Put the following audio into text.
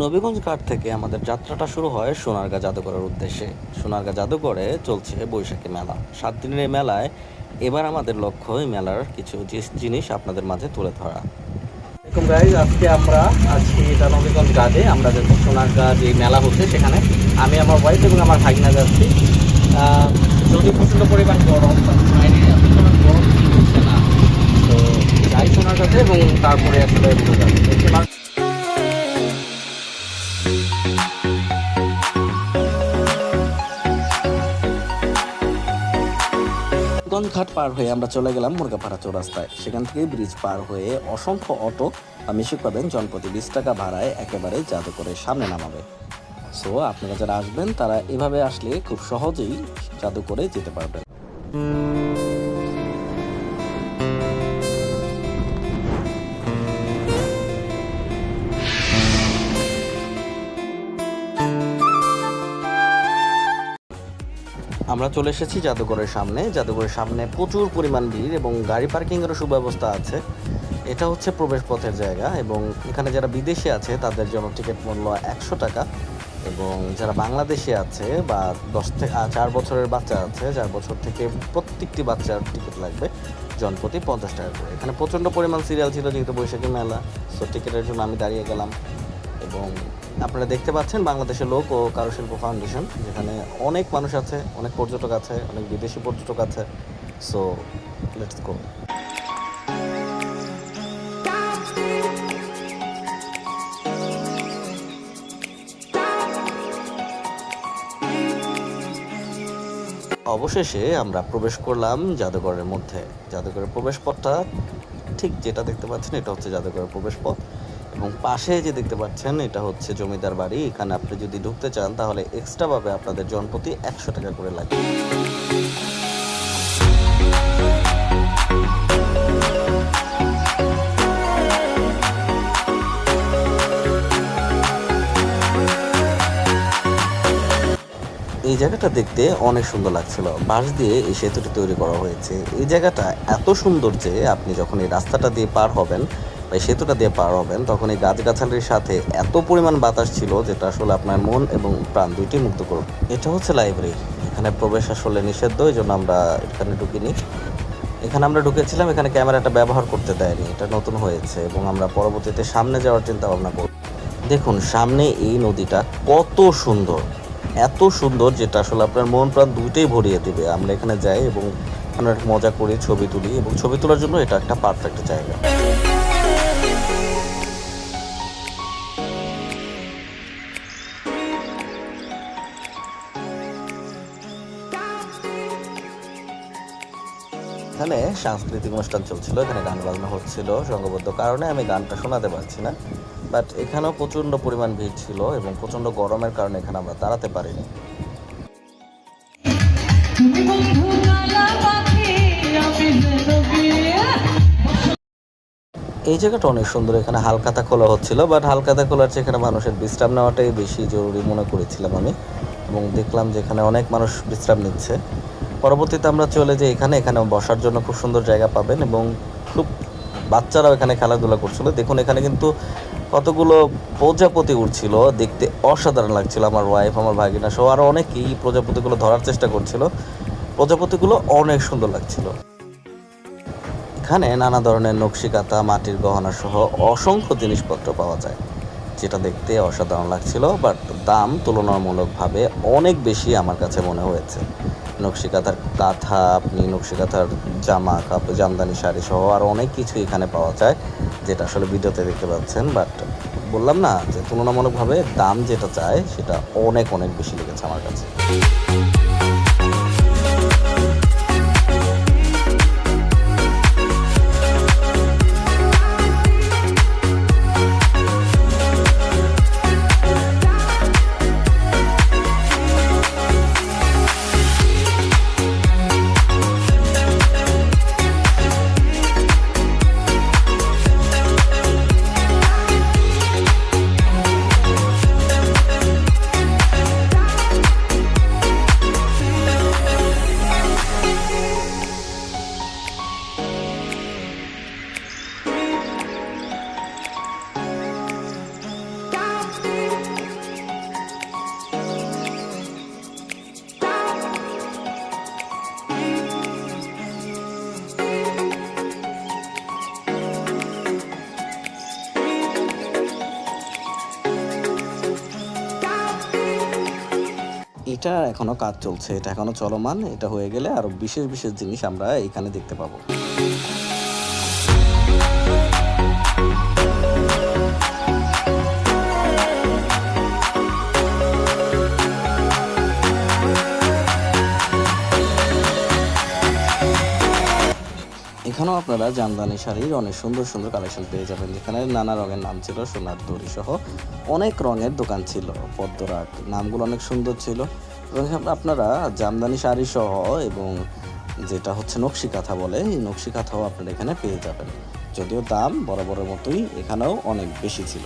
নবীগঞ্জ ঘাট থেকে আমাদের যাত্রাটা শুরু হয় সোনারগাঁ জাদুঘরের উদ্দেশ্যে। সোনারগাঁ জাদুঘরে চলছে বৈশাখী মেলা। 7 দিনের এই মেলায় এবার আমাদের লক্ষ্য এই মেলার কিছু জিনিস আপনাদের মাঝে তুলে ধরা। গাইজ, আজকে আমরা আছি এটা নবীগঞ্জ ঘাটে। আমরা যে সোনারগাঁ যে মেলা হচ্ছে সেখানে আমি আমার ওয়াইফ এবং আমার ভাগনা যাচ্ছি। যদি প্রচণ্ড পরিমাণ গরম, বাইরে গরম হচ্ছে না, তো যাই সোনারগাঁতে এবং তারপরে আসলে ঘাট পার হয়ে আমরা চলে গেলাম মুরগাপাড়া চৌরাস্তায়। সেখান থেকে ব্রিজ পার হয়ে অসংখ্য অটো মিশুক পাবেন জনপ্রতি 20 টাকা ভাড়ায় একেবারে জাদুঘরের সামনে নামাবে। সো আপনারা যারা আসবেন তারা এভাবে আসলে খুব সহজেই জাদুঘরে যেতে পারবেন। আমরা চলে এসেছি জাদুঘরের সামনে। জাদুঘরের সামনে প্রচুর পরিমাণ ভিড় এবং গাড়ি পার্কিংয়েরও সুব্যবস্থা আছে। এটা হচ্ছে প্রবেশ পথের জায়গা এবং এখানে যারা বিদেশে আছে তাদের জন্য টিকিট মূল্য 100 টাকা এবং যারা বাংলাদেশে আছে বা 10 থেকে 4 বছরের বাচ্চা আছে, 4 বছর থেকে প্রত্যেকটি বাচ্চার টিকিট লাগবে জনপ্রতি 50 টাকা করে। এখানে প্রচণ্ড পরিমাণ সিরিয়াল ছিল যেহেতু বৈশাখী মেলা, সো টিকিটের জন্য আমি দাঁড়িয়ে গেলাম। এবং আপনারা দেখতে পাচ্ছেন বাংলাদেশের লোক ও কারুশিল্প ফাউন্ডেশন, যেখানে অনেক মানুষ আছে, অনেক পর্যটক আছে, অনেক বিদেশি পর্যটক আছে। So let's go. অবশেষে আমরা প্রবেশ করলাম জাদুঘরের মধ্যে। জাদুঘরের প্রবেশ পথটা ঠিক যেটা দেখতে পাচ্ছেন এটা হচ্ছে জাদুঘরের প্রবেশ পথ এবং পাশে যে দেখতে পাচ্ছেন এটা হচ্ছে জমিদার বাড়ি। এখানে আপনি যদি ঢুকতে চান তাহলে এক্সট্রাভাবে আপনাদের জনপ্রতি 100 টাকা করে লাগবে। এই জায়গাটা দেখতে অনেক সুন্দর লাগছিল। বাঁশ দিয়ে এই সেতুটি তৈরি করা হয়েছে। এই জায়গাটা এত সুন্দর যে আপনি যখন এই রাস্তাটা দিয়ে পার হবেন বা এই সেতুটা দিয়ে পার হবেন তখন এই গাছগাছালির সাথে এত পরিমাণ বাতাস ছিল যেটা আসলে আপনার মন এবং প্রাণ দুইটি মুক্ত করবে। এটা হচ্ছে লাইব্রেরি। এখানে প্রবেশ আসলে নিষিদ্ধ, এই জন্য আমরা এখানে ঢুকিনি। এখানে আমরা ঢুকেছিলাম, এখানে ক্যামেরাটা ব্যবহার করতে দেয়নি, এটা নতুন হয়েছে এবং আমরা পরবর্তীতে সামনে যাওয়ার চিন্তা ভাবনা করব। দেখুন সামনে এই নদীটা কত সুন্দর, এত সুন্দর যেটা আসলে আপনার মন প্রাণ দুইটাই ভরিয়ে দেবে। আমরা এখানে যাই এবং আমরা মজা করি, ছবি তুলি এবং ছবি তোলার জন্য এটা একটা পারফেক্ট জায়গা। এখানে সাংস্কৃতিক অনুষ্ঠান চলছিল, এখানে গান বাজনা হচ্ছিল। সংঘবদ্ধ কারণে আমি গানটা শোনাতে পারছি না, বাট এখানেও প্রচণ্ড পরিমাণ ভিড় ছিল এবং প্রচণ্ড গরমের কারণে এখানে আমরা দাঁড়াতে পারিনি। এই জায়গাটা অনেক সুন্দর। এখানে হালখাতা খোলা হচ্ছিল, বাট হালখাতা খোলার চেয়ে এখানে মানুষের বিশ্রাম নেওয়াটাই বেশি জরুরি মনে করেছিলাম আমি, এবং দেখলাম যে এখানে অনেক মানুষ বিশ্রাম নিচ্ছে। পরবর্তীতে আমরা চলে যাই এখানে বসার জন্য খুব সুন্দর জায়গা পাবেন এবং খুব বাচ্চারাও এখানে খেলাধুলা করছিল। দেখুন এখানে কিন্তু কতগুলো প্রজাপতি উঠছিল, দেখতে অসাধারণ লাগছিল। আমার ওয়াইফ, আমার ভাগিনা সহ আরও অনেকেই প্রজাপতিগুলো ধরার চেষ্টা করছিল। প্রজাপতিগুলো অনেক সুন্দর লাগছিল। এখানে নানা ধরনের নকশিকাঁথা, মাটির গহনা সহ অসংখ্য জিনিসপত্র পাওয়া যায়, যেটা দেখতে অসাধারণ লাগছিল, বাট দাম তুলনামূলকভাবে অনেক বেশি আমার কাছে মনে হয়েছে। নকশিকাঁথার কাঁথা, আপনি নকশিকাঁথার জামা কাপড়, জামদানি শাড়ি সহ আর অনেক কিছু এখানে পাওয়া যায়, যেটা আসলে ভিডিওতে দেখতে পাচ্ছেন। বাট বললাম না যে তুলনামূলকভাবে দাম যেটা চায় সেটা অনেক অনেক বেশি লেগেছে আমার কাছে। এটা এখনো কাজ চলছে, এটা এখনো চলমান। এটা হয়ে গেলে আরো বিশেষ বিশেষ জিনিস আমরা এখানে দেখতে পাবো। এখানেও আপনারা জামদানি শাড়ির অনেক সুন্দর সুন্দর কালেকশন পেয়ে যাবেন, যেখানে নানা রঙের নাম ছিল, সোনার দড়ি সহ অনেক রঙের দোকান ছিল। পদ্মরাগ নামগুলো অনেক সুন্দর ছিল। এবং আপনারা জামদানি শাড়ি সহ এবং যেটা হচ্ছে নকশি কাঁথা বলে, এই নকশি কাঁথাও আপনারা এখানে পেয়ে যাবেন। যদিও দাম বরাবরের মতোই এখানেও অনেক বেশি ছিল।